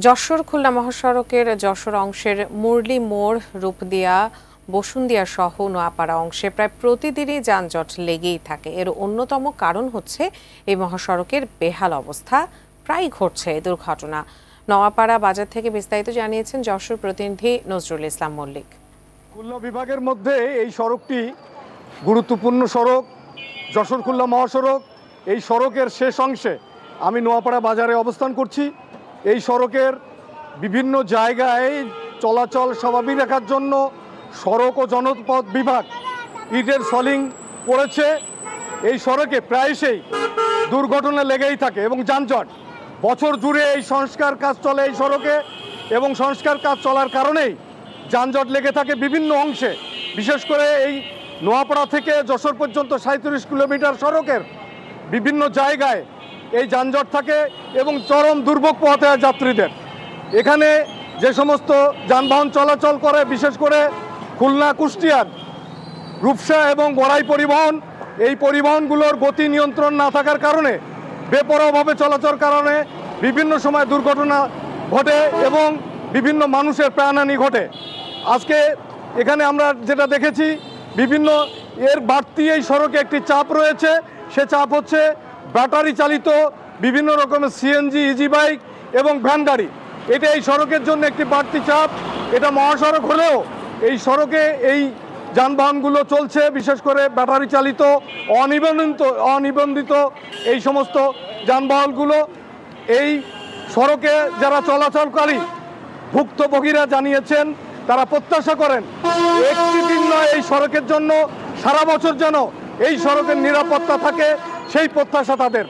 যশোর খুলনা মহাসড়কের যশোর অংশের মুরলী মোড়, রূপদিয়া, বসুন্দিয়া সহ নোয়াপাড়া অংশে প্রায় প্রতিদিনই যানজট লেগেই থাকে। এর অন্যতম কারণ হচ্ছে এই মহাসড়কের বেহাল অবস্থা। প্রায় ঘটছে এই দুর্ঘটনা। নোয়াপাড়া বাজার থেকে বিস্তারিত জানিয়েছেন যশোর প্রতিনিধি নজরুল ইসলাম মল্লিক। খুলনা বিভাগের মধ্যে এই সড়কটি গুরুত্বপূর্ণ সড়ক, যশোর খুলনা মহাসড়ক। এই সড়কের শেষ অংশে আমি নোয়াপাড়া বাজারে অবস্থান করছি। এই সড়কের বিভিন্ন জায়গায় চলাচল স্বাভাবিক রাখার জন্য সড়ক ও জনপথ বিভাগ ইটের সলিং করেছে। এই সড়কে প্রায়শই দুর্ঘটনা লেগেই থাকে এবং যানজট বছর জুড়ে এই সংস্কার কাজ চলে এই সড়কে, এবং সংস্কার কাজ চলার কারণেই যানজট লেগে থাকে বিভিন্ন অংশে। বিশেষ করে এই নোয়াপাড়া থেকে যশোর পর্যন্ত 37 কিলোমিটার সড়কের বিভিন্ন জায়গায় এই যানজট থাকে এবং চরম দুর্ভোগ পোহাতে হয় যাত্রীদের। এখানে যে সমস্ত যানবাহন চলাচল করে, বিশেষ করে খুলনা কুষ্টিয়ার রূপসা এবং গড়াই পরিবহন, এই পরিবহনগুলোর গতি নিয়ন্ত্রণ না থাকার কারণে, বেপরোয়াভাবে চলাচলের কারণে বিভিন্ন সময় দুর্ঘটনা ঘটে এবং বিভিন্ন মানুষের প্রাণহানি ঘটে। আজকে এখানে আমরা যেটা দেখেছি, বিভিন্ন এর বাড়তি এই সড়কে একটি চাপ রয়েছে। সে চাপ হচ্ছে ব্যাটারি চালিত বিভিন্ন রকমের সিএনজি, ইজি বাইক এবং ভ্যান গাড়ি। এটা এই সড়কের জন্য একটি বাড়তি চাপ। এটা মহাসড়ক হলেও এই সড়কে এই যানবাহনগুলো চলছে, বিশেষ করে ব্যাটারি চালিত অনিবন্ধিত এই সমস্ত যানবাহনগুলো। এই সড়কে যারা চলাচলকারী ভুক্তভোগীরা জানিয়েছেন, তারা প্রত্যাশা করেন একটি দিন নয়, এই সড়কের জন্য সারা বছর যেন এই সড়কের নিরাপত্তা থাকে, সেই প্রত্যাশা তাদের।